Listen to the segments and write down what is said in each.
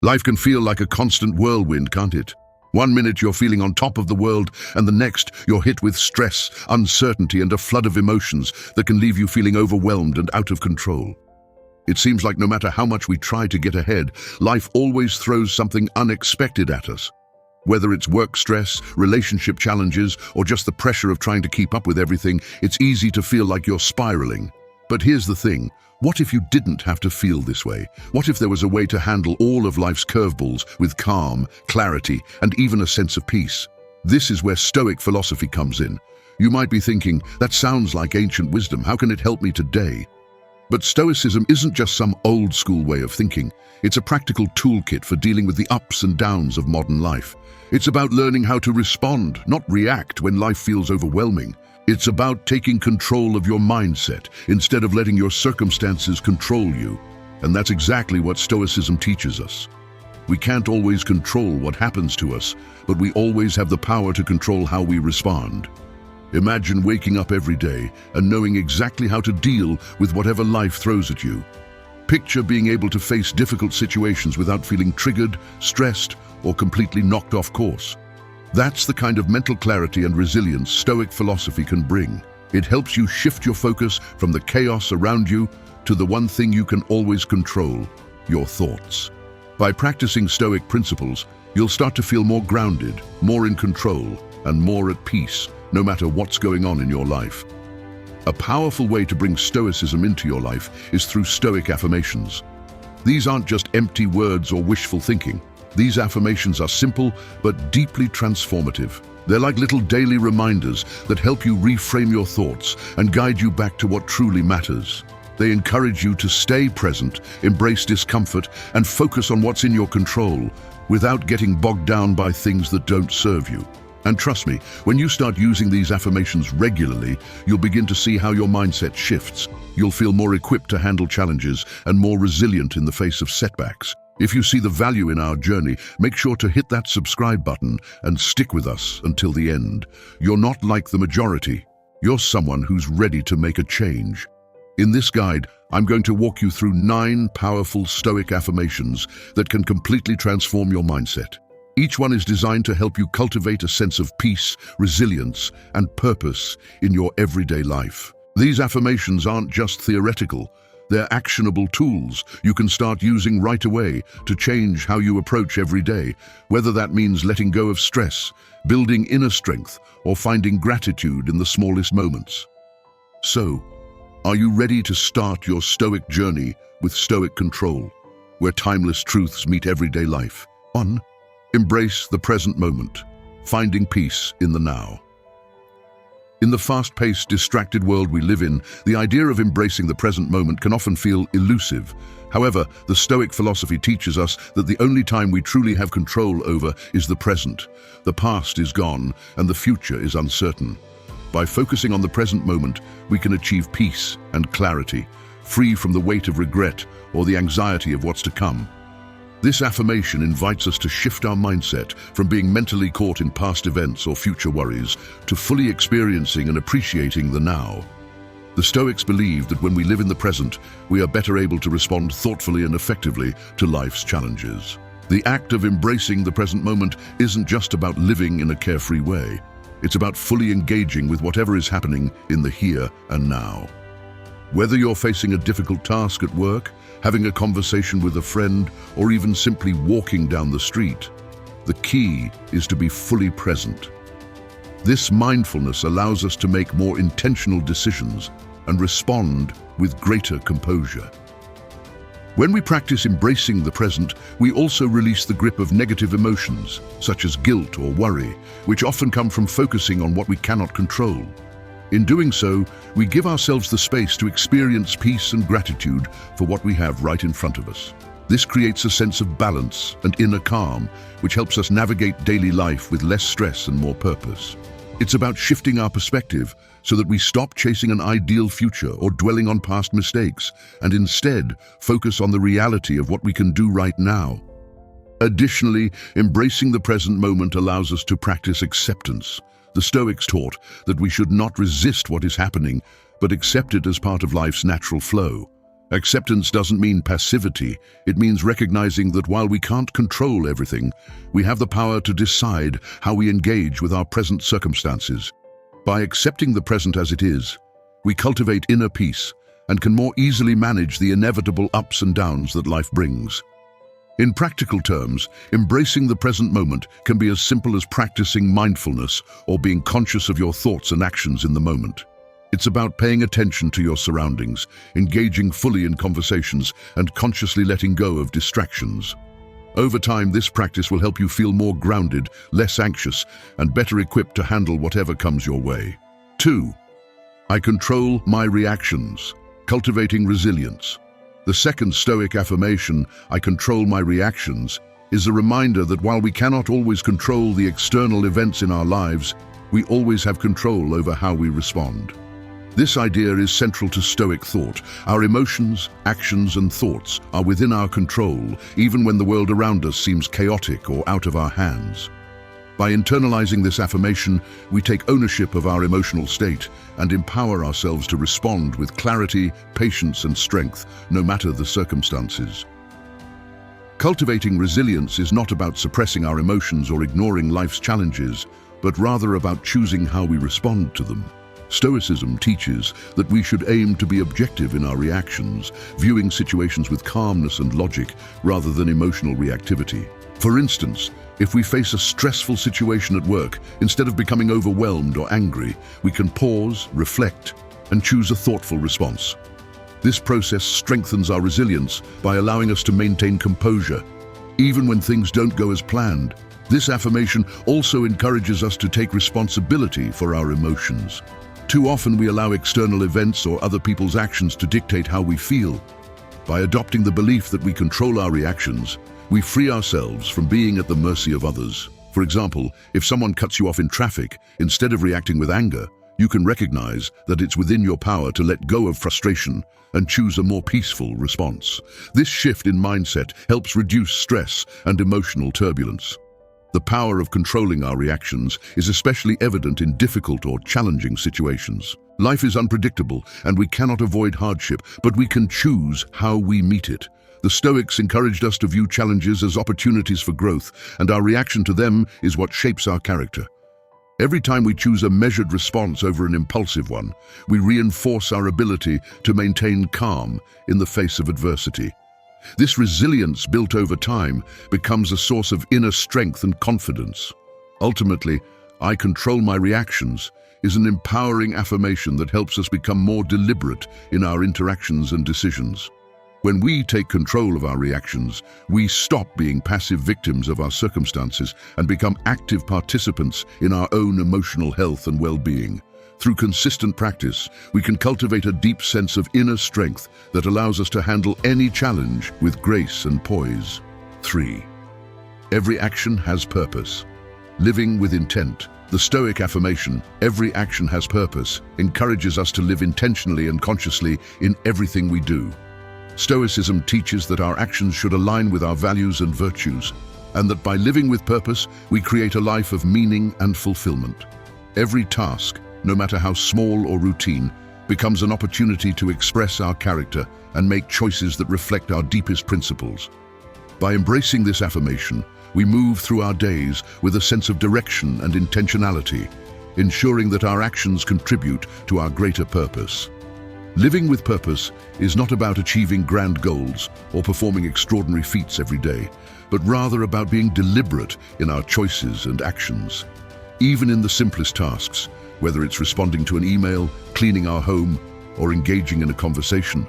Life can feel like a constant whirlwind, can't it? One minute you're feeling on top of the world, and the next you're hit with stress, uncertainty, and a flood of emotions that can leave you feeling overwhelmed and out of control. It seems like no matter how much we try to get ahead, life always throws something unexpected at us. Whether it's work stress, relationship challenges, or just the pressure of trying to keep up with everything, it's easy to feel like you're spiraling. But here's the thing. What if you didn't have to feel this way? What if there was a way to handle all of life's curveballs with calm, clarity, and even a sense of peace? This is where Stoic philosophy comes in. You might be thinking, that sounds like ancient wisdom. How can it help me today? But Stoicism isn't just some old-school way of thinking. It's a practical toolkit for dealing with the ups and downs of modern life. It's about learning how to respond, not react when life feels overwhelming. It's about taking control of your mindset instead of letting your circumstances control you. And that's exactly what Stoicism teaches us. We can't always control what happens to us, but we always have the power to control how we respond. Imagine waking up every day and knowing exactly how to deal with whatever life throws at you. Picture being able to face difficult situations without feeling triggered, stressed, or completely knocked off course. That's the kind of mental clarity and resilience Stoic philosophy can bring. It helps you shift your focus from the chaos around you to the one thing you can always control, your thoughts. By practicing Stoic principles, you'll start to feel more grounded, more in control, and more at peace, no matter what's going on in your life. A powerful way to bring Stoicism into your life is through Stoic affirmations. These aren't just empty words or wishful thinking. These affirmations are simple but deeply transformative. They're like little daily reminders that help you reframe your thoughts and guide you back to what truly matters. They encourage you to stay present, embrace discomfort, and focus on what's in your control without getting bogged down by things that don't serve you. And trust me, when you start using these affirmations regularly, you'll begin to see how your mindset shifts. You'll feel more equipped to handle challenges and more resilient in the face of setbacks. If you see the value in our journey, make sure to hit that subscribe button and stick with us until the end. You're not like the majority. You're someone who's ready to make a change. In this guide, I'm going to walk you through 9 powerful Stoic affirmations that can completely transform your mindset. Each one is designed to help you cultivate a sense of peace, resilience, and purpose in your everyday life. These affirmations aren't just theoretical. They're actionable tools you can start using right away to change how you approach every day, whether that means letting go of stress, building inner strength, or finding gratitude in the smallest moments. So, are you ready to start your Stoic journey with Stoic Control, where timeless truths meet everyday life? 1. Embrace the present moment, finding peace in the now. In the fast-paced, distracted world we live in, the idea of embracing the present moment can often feel elusive. However, the Stoic philosophy teaches us that the only time we truly have control over is the present. The past is gone, and the future is uncertain. By focusing on the present moment, we can achieve peace and clarity, free from the weight of regret or the anxiety of what's to come. This affirmation invites us to shift our mindset from being mentally caught in past events or future worries to fully experiencing and appreciating the now. The Stoics believe that when we live in the present, we are better able to respond thoughtfully and effectively to life's challenges. The act of embracing the present moment isn't just about living in a carefree way. It's about fully engaging with whatever is happening in the here and now. Whether you're facing a difficult task at work, having a conversation with a friend, or even simply walking down the street, the key is to be fully present. This mindfulness allows us to make more intentional decisions and respond with greater composure. When we practice embracing the present, we also release the grip of negative emotions, such as guilt or worry, which often come from focusing on what we cannot control. In doing so, we give ourselves the space to experience peace and gratitude for what we have right in front of us. This creates a sense of balance and inner calm, which helps us navigate daily life with less stress and more purpose. It's about shifting our perspective so that we stop chasing an ideal future or dwelling on past mistakes, and instead focus on the reality of what we can do right now. Additionally, embracing the present moment allows us to practice acceptance. The Stoics taught that we should not resist what is happening, but accept it as part of life's natural flow. Acceptance doesn't mean passivity. It means recognizing that while we can't control everything, we have the power to decide how we engage with our present circumstances. By accepting the present as it is, we cultivate inner peace and can more easily manage the inevitable ups and downs that life brings. In practical terms, embracing the present moment can be as simple as practicing mindfulness or being conscious of your thoughts and actions in the moment. It's about paying attention to your surroundings, engaging fully in conversations, and consciously letting go of distractions. Over time, this practice will help you feel more grounded, less anxious, and better equipped to handle whatever comes your way. 2. I control my reactions. Cultivating resilience. The second Stoic affirmation, I control my reactions, is a reminder that while we cannot always control the external events in our lives, we always have control over how we respond. This idea is central to Stoic thought. Our emotions, actions, and thoughts are within our control, even when the world around us seems chaotic or out of our hands. By internalizing this affirmation, we take ownership of our emotional state and empower ourselves to respond with clarity, patience, and strength, no matter the circumstances. Cultivating resilience is not about suppressing our emotions or ignoring life's challenges, but rather about choosing how we respond to them. Stoicism teaches that we should aim to be objective in our reactions, viewing situations with calmness and logic rather than emotional reactivity. For instance, if we face a stressful situation at work, instead of becoming overwhelmed or angry, we can pause, reflect, and choose a thoughtful response. This process strengthens our resilience by allowing us to maintain composure, even when things don't go as planned. This affirmation also encourages us to take responsibility for our emotions. Too often we allow external events or other people's actions to dictate how we feel. By adopting the belief that we control our reactions, we free ourselves from being at the mercy of others. For example, if someone cuts you off in traffic, instead of reacting with anger, you can recognize that it's within your power to let go of frustration and choose a more peaceful response. This shift in mindset helps reduce stress and emotional turbulence. The power of controlling our reactions is especially evident in difficult or challenging situations. Life is unpredictable, and we cannot avoid hardship, but we can choose how we meet it. The Stoics encouraged us to view challenges as opportunities for growth, and our reaction to them is what shapes our character. Every time we choose a measured response over an impulsive one, we reinforce our ability to maintain calm in the face of adversity. This resilience built over time becomes a source of inner strength and confidence. Ultimately, I control my reactions is an empowering affirmation that helps us become more deliberate in our interactions and decisions. When we take control of our reactions, we stop being passive victims of our circumstances and become active participants in our own emotional health and well-being. Through consistent practice, we can cultivate a deep sense of inner strength that allows us to handle any challenge with grace and poise. 3. Every action has purpose. Living with intent. The Stoic affirmation, every action has purpose, encourages us to live intentionally and consciously in everything we do. Stoicism teaches that our actions should align with our values and virtues, and that by living with purpose, we create a life of meaning and fulfillment. Every task, no matter how small or routine, becomes an opportunity to express our character and make choices that reflect our deepest principles. By embracing this affirmation, we move through our days with a sense of direction and intentionality, ensuring that our actions contribute to our greater purpose. Living with purpose is not about achieving grand goals or performing extraordinary feats every day, but rather about being deliberate in our choices and actions. Even in the simplest tasks, whether it's responding to an email, cleaning our home, or engaging in a conversation,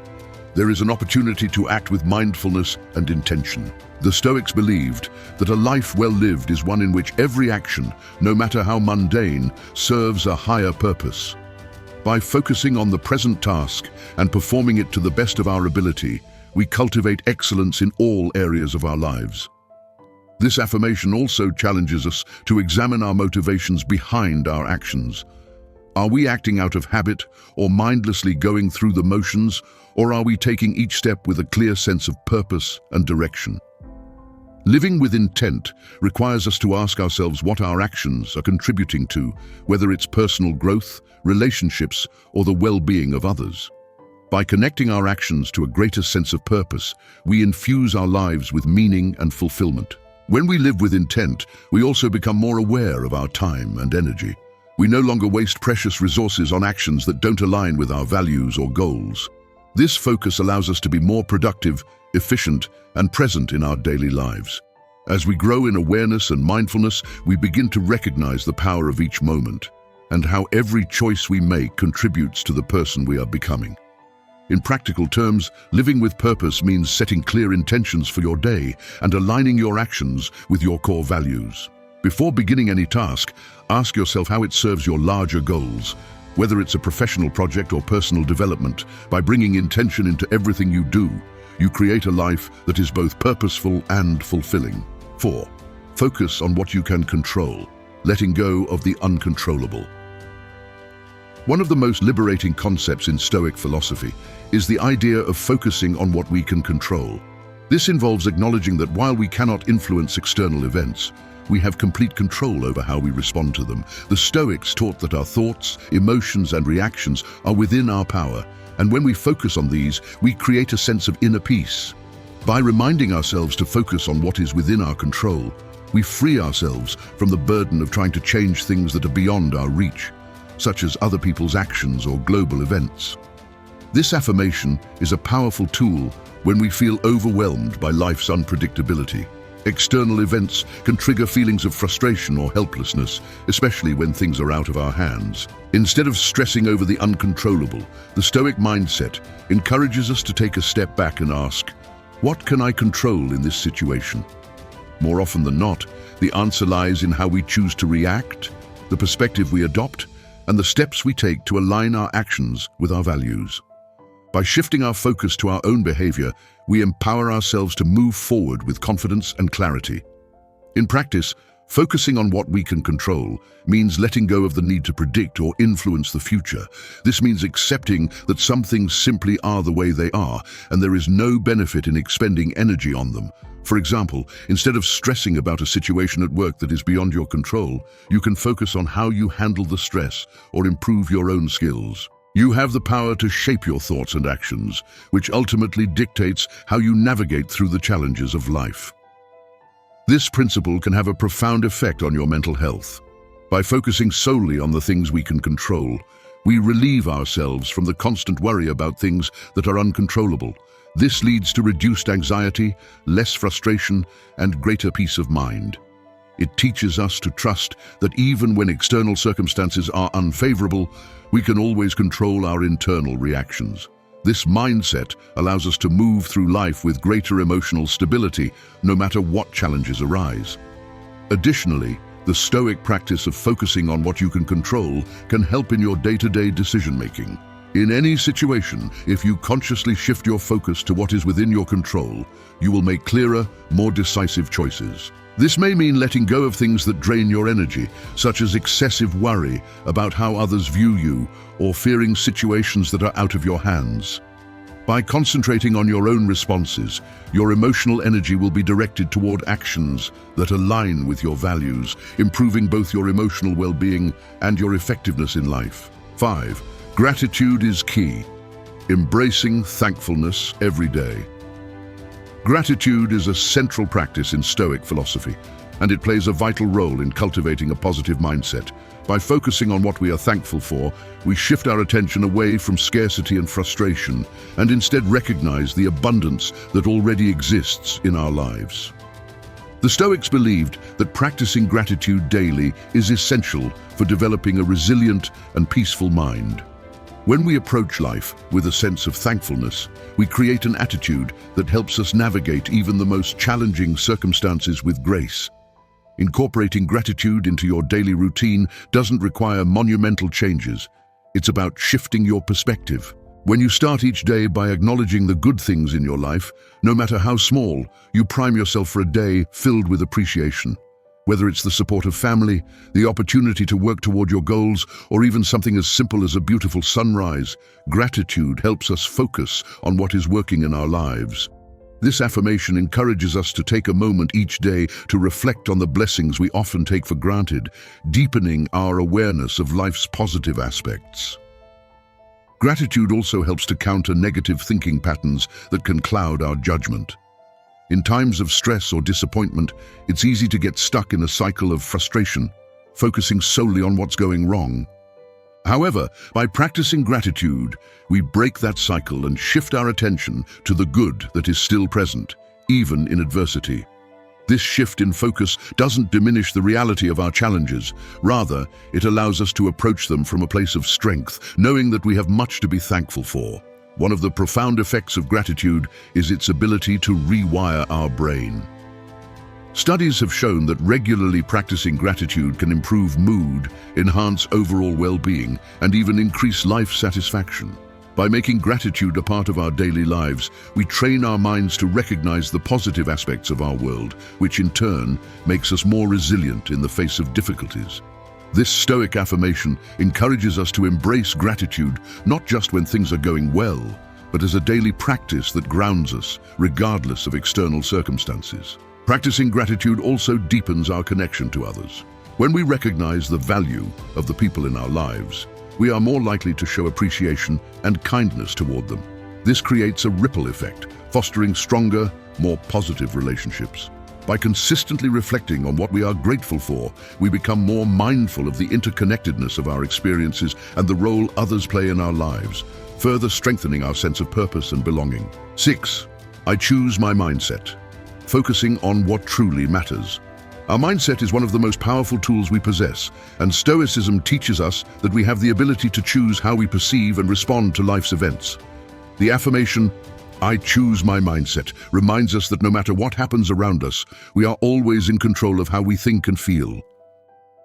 there is an opportunity to act with mindfulness and intention. The Stoics believed that a life well lived is one in which every action, no matter how mundane, serves a higher purpose. By focusing on the present task and performing it to the best of our ability, we cultivate excellence in all areas of our lives. This affirmation also challenges us to examine our motivations behind our actions. Are we acting out of habit or mindlessly going through the motions, or are we taking each step with a clear sense of purpose and direction? Living with intent requires us to ask ourselves what our actions are contributing to, whether it's personal growth, relationships, or the well-being of others. By connecting our actions to a greater sense of purpose, we infuse our lives with meaning and fulfillment. When we live with intent, we also become more aware of our time and energy. We no longer waste precious resources on actions that don't align with our values or goals. This focus allows us to be more productive, efficient, and present in our daily lives. As we grow in awareness and mindfulness, we begin to recognize the power of each moment and how every choice we make contributes to the person we are becoming. In practical terms, living with purpose means setting clear intentions for your day and aligning your actions with your core values. Before beginning any task, ask yourself how it serves your larger goals. Whether it's a professional project or personal development, by bringing intention into everything you do, you create a life that is both purposeful and fulfilling. 4. Focus on what you can control, letting go of the uncontrollable. One of the most liberating concepts in Stoic philosophy is the idea of focusing on what we can control. This involves acknowledging that while we cannot influence external events, we have complete control over how we respond to them. The Stoics taught that our thoughts, emotions, and reactions are within our power, and when we focus on these, we create a sense of inner peace. By reminding ourselves to focus on what is within our control, we free ourselves from the burden of trying to change things that are beyond our reach, such as other people's actions or global events. This affirmation is a powerful tool when we feel overwhelmed by life's unpredictability. External events can trigger feelings of frustration or helplessness, especially when things are out of our hands. Instead of stressing over the uncontrollable, the Stoic mindset encourages us to take a step back and ask, what can I control in this situation? More often than not, the answer lies in how we choose to react, the perspective we adopt, and the steps we take to align our actions with our values. By shifting our focus to our own behavior, we empower ourselves to move forward with confidence and clarity. In practice, focusing on what we can control means letting go of the need to predict or influence the future. This means accepting that some things simply are the way they are, and there is no benefit in expending energy on them. For example, instead of stressing about a situation at work that is beyond your control, you can focus on how you handle the stress or improve your own skills. You have the power to shape your thoughts and actions, which ultimately dictates how you navigate through the challenges of life. This principle can have a profound effect on your mental health. By focusing solely on the things we can control, we relieve ourselves from the constant worry about things that are uncontrollable. This leads to reduced anxiety, less frustration, and greater peace of mind. It teaches us to trust that even when external circumstances are unfavorable, we can always control our internal reactions. This mindset allows us to move through life with greater emotional stability, no matter what challenges arise. Additionally, the Stoic practice of focusing on what you can control can help in your day-to-day decision-making. In any situation, if you consciously shift your focus to what is within your control, you will make clearer, more decisive choices. This may mean letting go of things that drain your energy, such as excessive worry about how others view you or fearing situations that are out of your hands. By concentrating on your own responses, your emotional energy will be directed toward actions that align with your values, improving both your emotional well-being and your effectiveness in life. 5. Gratitude is key. Embracing thankfulness every day. Gratitude is a central practice in Stoic philosophy, and it plays a vital role in cultivating a positive mindset. By focusing on what we are thankful for, we shift our attention away from scarcity and frustration, and instead recognize the abundance that already exists in our lives. The Stoics believed that practicing gratitude daily is essential for developing a resilient and peaceful mind. When we approach life with a sense of thankfulness, we create an attitude that helps us navigate even the most challenging circumstances with grace. Incorporating gratitude into your daily routine doesn't require monumental changes. It's about shifting your perspective. When you start each day by acknowledging the good things in your life, no matter how small, you prime yourself for a day filled with appreciation. Whether it's the support of family, the opportunity to work toward your goals, or even something as simple as a beautiful sunrise, gratitude helps us focus on what is working in our lives. This affirmation encourages us to take a moment each day to reflect on the blessings we often take for granted, deepening our awareness of life's positive aspects. Gratitude also helps to counter negative thinking patterns that can cloud our judgment. In times of stress or disappointment, it's easy to get stuck in a cycle of frustration, focusing solely on what's going wrong. However, by practicing gratitude, we break that cycle and shift our attention to the good that is still present, even in adversity. This shift in focus doesn't diminish the reality of our challenges. Rather, it allows us to approach them from a place of strength, knowing that we have much to be thankful for. One of the profound effects of gratitude is its ability to rewire our brain. Studies have shown that regularly practicing gratitude can improve mood, enhance overall well-being, and even increase life satisfaction. By making gratitude a part of our daily lives, we train our minds to recognize the positive aspects of our world, which in turn makes us more resilient in the face of difficulties. This Stoic affirmation encourages us to embrace gratitude not just when things are going well, but as a daily practice that grounds us, regardless of external circumstances. Practicing gratitude also deepens our connection to others. When we recognize the value of the people in our lives, we are more likely to show appreciation and kindness toward them. This creates a ripple effect, fostering stronger, more positive relationships. By consistently reflecting on what we are grateful for, we become more mindful of the interconnectedness of our experiences and the role others play in our lives, further strengthening our sense of purpose and belonging. 6. I choose my mindset. Focusing on what truly matters. Our mindset is one of the most powerful tools we possess, and Stoicism teaches us that we have the ability to choose how we perceive and respond to life's events. The affirmation, I choose my mindset, reminds us that no matter what happens around us, we are always in control of how we think and feel.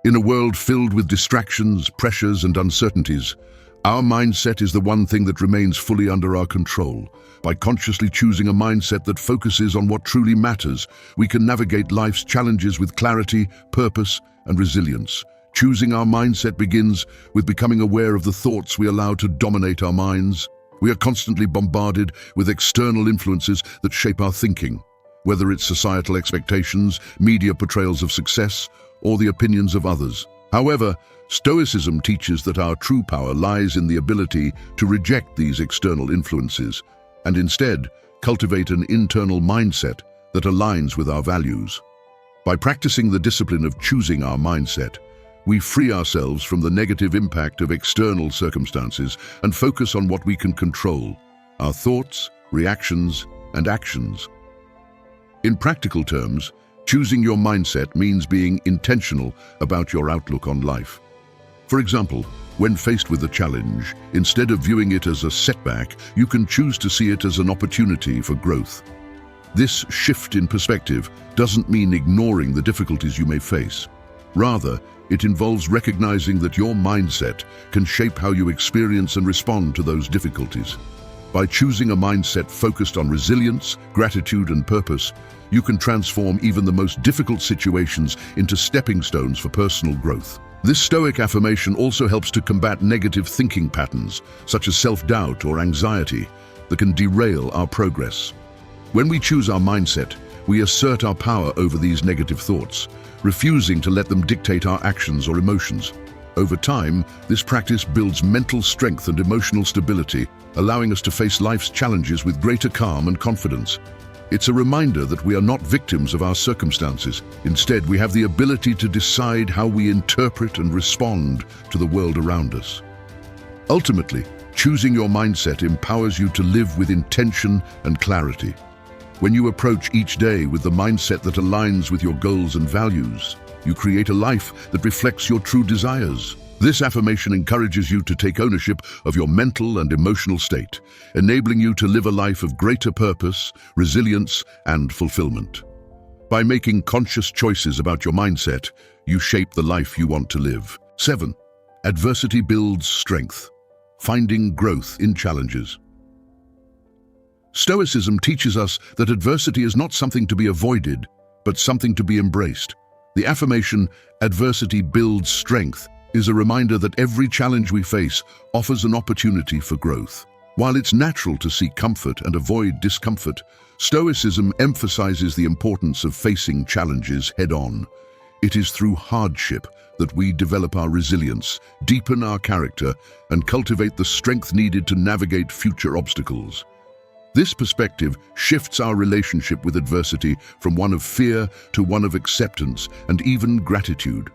In a world filled with distractions, pressures, and uncertainties, our mindset is the one thing that remains fully under our control. By consciously choosing a mindset that focuses on what truly matters, we can navigate life's challenges with clarity, purpose, and resilience. Choosing our mindset begins with becoming aware of the thoughts we allow to dominate our minds. We are constantly bombarded with external influences that shape our thinking, whether it's societal expectations, media portrayals of success, or the opinions of others. However, Stoicism teaches that our true power lies in the ability to reject these external influences and instead cultivate an internal mindset that aligns with our values. By practicing the discipline of choosing our mindset, we free ourselves from the negative impact of external circumstances and focus on what we can control: our thoughts, reactions, and actions. In practical terms, choosing your mindset means being intentional about your outlook on life. For example, when faced with a challenge, instead of viewing it as a setback, you can choose to see it as an opportunity for growth. This shift in perspective doesn't mean ignoring the difficulties you may face. Rather, it involves recognizing that your mindset can shape how you experience and respond to those difficulties. By choosing a mindset focused on resilience, gratitude, and purpose, you can transform even the most difficult situations into stepping stones for personal growth. This Stoic affirmation also helps to combat negative thinking patterns, such as self-doubt or anxiety, that can derail our progress. When we choose our mindset, we assert our power over these negative thoughts, refusing to let them dictate our actions or emotions. Over time, this practice builds mental strength and emotional stability, allowing us to face life's challenges with greater calm and confidence. It's a reminder that we are not victims of our circumstances. Instead, we have the ability to decide how we interpret and respond to the world around us. Ultimately, choosing your mindset empowers you to live with intention and clarity. When you approach each day with the mindset that aligns with your goals and values, you create a life that reflects your true desires. This affirmation encourages you to take ownership of your mental and emotional state, enabling you to live a life of greater purpose, resilience, and fulfillment. By making conscious choices about your mindset, you shape the life you want to live. 7. Adversity builds strength. Finding growth in challenges. Stoicism teaches us that adversity is not something to be avoided, but something to be embraced. The affirmation, adversity builds strength, is a reminder that every challenge we face offers an opportunity for growth. While it's natural to seek comfort and avoid discomfort, Stoicism emphasizes the importance of facing challenges head-on. It is through hardship that we develop our resilience, deepen our character, and cultivate the strength needed to navigate future obstacles. This perspective shifts our relationship with adversity from one of fear to one of acceptance and even gratitude.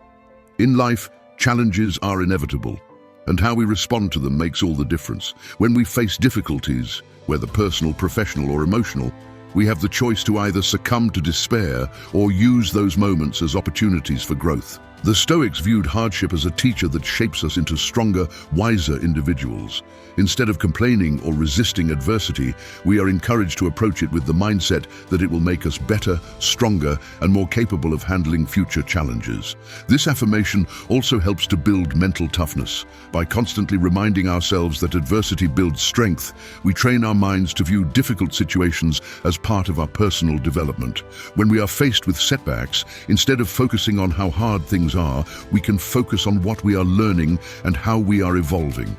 In life, challenges are inevitable, and how we respond to them makes all the difference. When we face difficulties, whether personal, professional, or emotional, we have the choice to either succumb to despair or use those moments as opportunities for growth. The Stoics viewed hardship as a teacher that shapes us into stronger, wiser individuals. Instead of complaining or resisting adversity, we are encouraged to approach it with the mindset that it will make us better, stronger, and more capable of handling future challenges. This affirmation also helps to build mental toughness. By constantly reminding ourselves that adversity builds strength, we train our minds to view difficult situations as part of our personal development. When we are faced with setbacks, instead of focusing on how hard things are, we can focus on what we are learning and how we are evolving.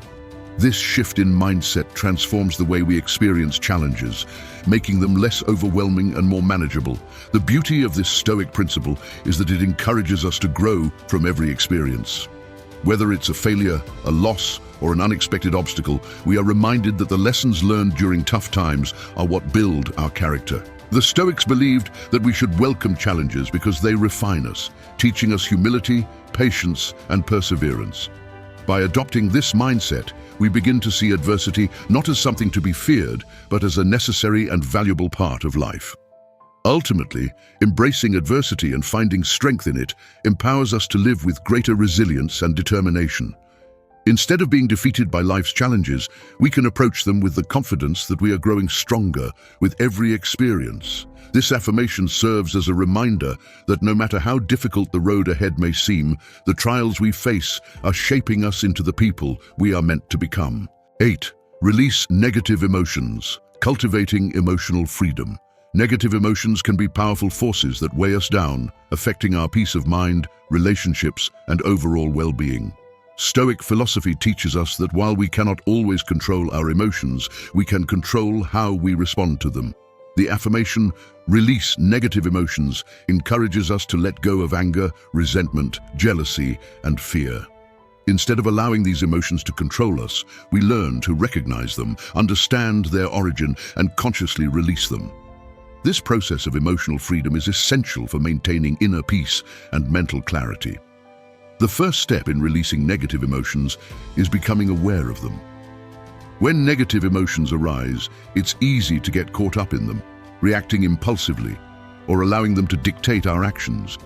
This shift in mindset transforms the way we experience challenges, making them less overwhelming and more manageable. The beauty of this Stoic principle is that it encourages us to grow from every experience. Whether it's a failure, a loss, or an unexpected obstacle, we are reminded that the lessons learned during tough times are what build our character. The Stoics believed that we should welcome challenges because they refine us, teaching us humility, patience, and perseverance. By adopting this mindset, we begin to see adversity not as something to be feared, but as a necessary and valuable part of life. Ultimately, embracing adversity and finding strength in it empowers us to live with greater resilience and determination. Instead of being defeated by life's challenges, we can approach them with the confidence that we are growing stronger with every experience. This affirmation serves as a reminder that no matter how difficult the road ahead may seem, the trials we face are shaping us into the people we are meant to become. 8. Release negative emotions. Cultivating emotional freedom. Negative emotions can be powerful forces that weigh us down, affecting our peace of mind, relationships, and overall well-being. Stoic philosophy teaches us that while we cannot always control our emotions, we can control how we respond to them. The affirmation, "Release negative emotions," encourages us to let go of anger, resentment, jealousy, and fear. Instead of allowing these emotions to control us, we learn to recognize them, understand their origin, and consciously release them. This process of emotional freedom is essential for maintaining inner peace and mental clarity. The first step in releasing negative emotions is becoming aware of them. When negative emotions arise, it's easy to get caught up in them, reacting impulsively, or allowing them to dictate our actions.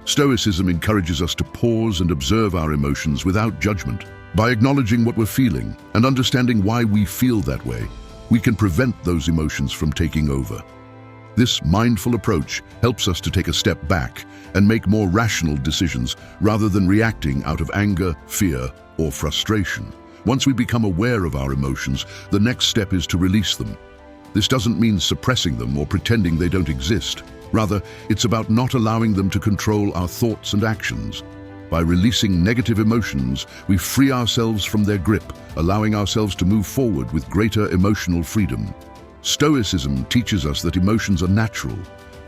Stoicism encourages us to pause and observe our emotions without judgment. By acknowledging what we're feeling and understanding why we feel that way, we can prevent those emotions from taking over. This mindful approach helps us to take a step back and make more rational decisions rather than reacting out of anger, fear, or frustration. Once we become aware of our emotions, the next step is to release them. This doesn't mean suppressing them or pretending they don't exist. Rather, it's about not allowing them to control our thoughts and actions. By releasing negative emotions, we free ourselves from their grip, allowing ourselves to move forward with greater emotional freedom. Stoicism teaches us that emotions are natural,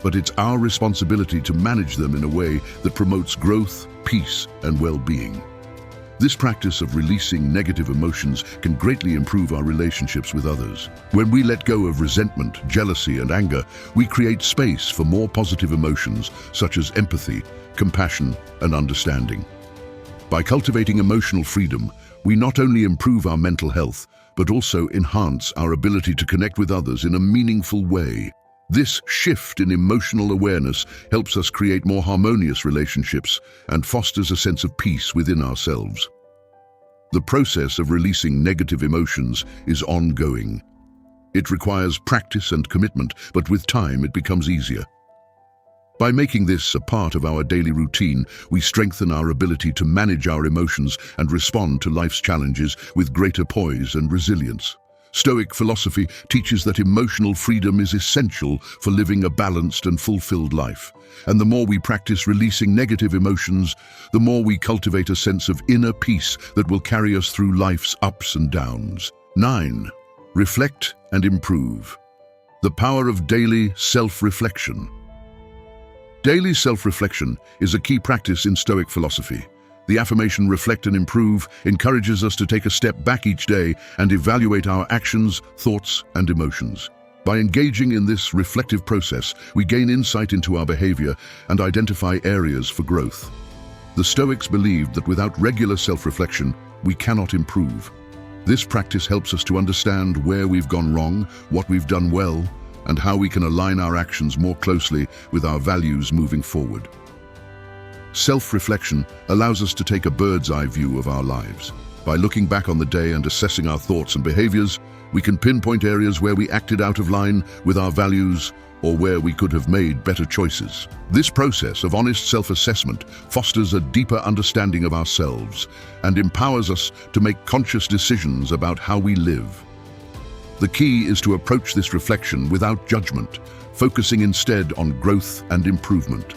but it's our responsibility to manage them in a way that promotes growth, peace, and well-being. This practice of releasing negative emotions can greatly improve our relationships with others. When we let go of resentment, jealousy, and anger, we create space for more positive emotions such as empathy, compassion, and understanding. By cultivating emotional freedom, we not only improve our mental health, but also enhance our ability to connect with others in a meaningful way. This shift in emotional awareness helps us create more harmonious relationships and fosters a sense of peace within ourselves. The process of releasing negative emotions is ongoing. It requires practice and commitment, but with time it becomes easier. By making this a part of our daily routine, we strengthen our ability to manage our emotions and respond to life's challenges with greater poise and resilience. Stoic philosophy teaches that emotional freedom is essential for living a balanced and fulfilled life. And the more we practice releasing negative emotions, the more we cultivate a sense of inner peace that will carry us through life's ups and downs. 9. Reflect and improve. The power of daily self-reflection. Daily self-reflection is a key practice in Stoic philosophy. The affirmation "reflect and improve" encourages us to take a step back each day and evaluate our actions, thoughts, and emotions. By engaging in this reflective process, we gain insight into our behavior and identify areas for growth. The Stoics believed that without regular self-reflection, we cannot improve. This practice helps us to understand where we've gone wrong, what we've done well, and how we can align our actions more closely with our values moving forward. Self-reflection allows us to take a bird's-eye view of our lives. By looking back on the day and assessing our thoughts and behaviors, we can pinpoint areas where we acted out of line with our values or where we could have made better choices. This process of honest self-assessment fosters a deeper understanding of ourselves and empowers us to make conscious decisions about how we live. The key is to approach this reflection without judgment, focusing instead on growth and improvement.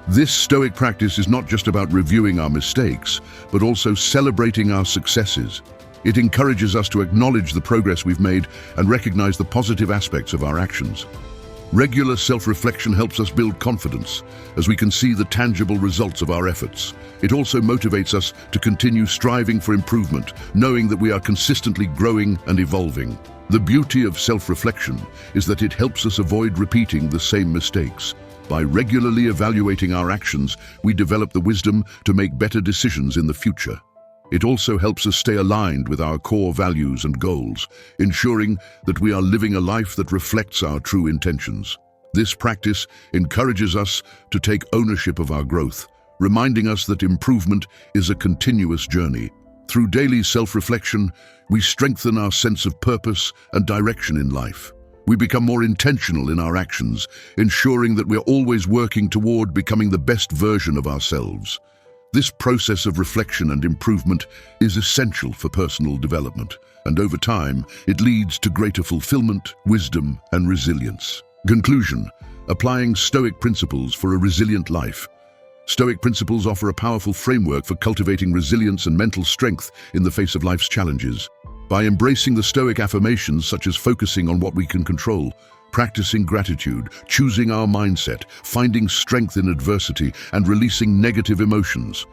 This Stoic practice is not just about reviewing our mistakes, but also celebrating our successes. It encourages us to acknowledge the progress we've made and recognize the positive aspects of our actions. Regular self-reflection helps us build confidence, as we can see the tangible results of our efforts. It also motivates us to continue striving for improvement, knowing that we are consistently growing and evolving. The beauty of self-reflection is that it helps us avoid repeating the same mistakes. By regularly evaluating our actions, we develop the wisdom to make better decisions in the future. It also helps us stay aligned with our core values and goals, ensuring that we are living a life that reflects our true intentions. This practice encourages us to take ownership of our growth, reminding us that improvement is a continuous journey. Through daily self-reflection, we strengthen our sense of purpose and direction in life. We become more intentional in our actions, ensuring that we're always working toward becoming the best version of ourselves. This process of reflection and improvement is essential for personal development, and over time, it leads to greater fulfillment, wisdom, and resilience. Conclusion: applying Stoic principles for a resilient life. Stoic principles offer a powerful framework for cultivating resilience and mental strength in the face of life's challenges. By embracing the Stoic affirmations such as focusing on what we can control, practicing gratitude, choosing our mindset, finding strength in adversity, and releasing negative emotions,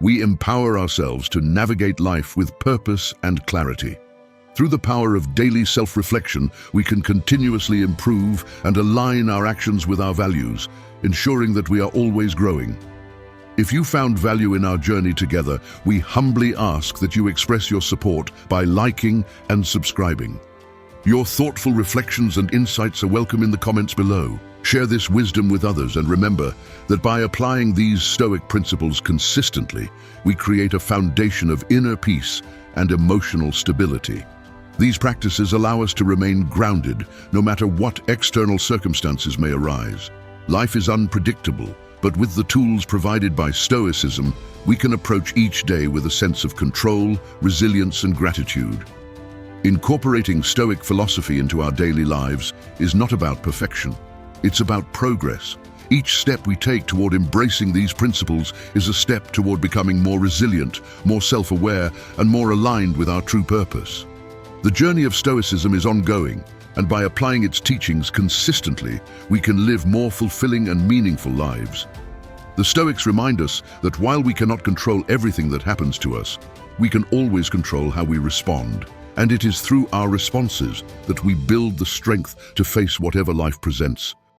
we empower ourselves to navigate life with purpose and clarity. Through the power of daily self-reflection, we can continuously improve and align our actions with our values, ensuring that we are always growing. If you found value in our journey together, we humbly ask that you express your support by liking and subscribing. Your thoughtful reflections and insights are welcome in the comments below. Share this wisdom with others, and remember that by applying these Stoic principles consistently, we create a foundation of inner peace and emotional stability. These practices allow us to remain grounded no matter what external circumstances may arise. Life is unpredictable, but with the tools provided by Stoicism, we can approach each day with a sense of control, resilience, and gratitude. Incorporating Stoic philosophy into our daily lives is not about perfection. It's about progress. Each step we take toward embracing these principles is a step toward becoming more resilient, more self-aware, and more aligned with our true purpose. The journey of Stoicism is ongoing, and by applying its teachings consistently, we can live more fulfilling and meaningful lives. The Stoics remind us that while we cannot control everything that happens to us, we can always control how we respond. And it is through our responses that we build the strength to face whatever life presents.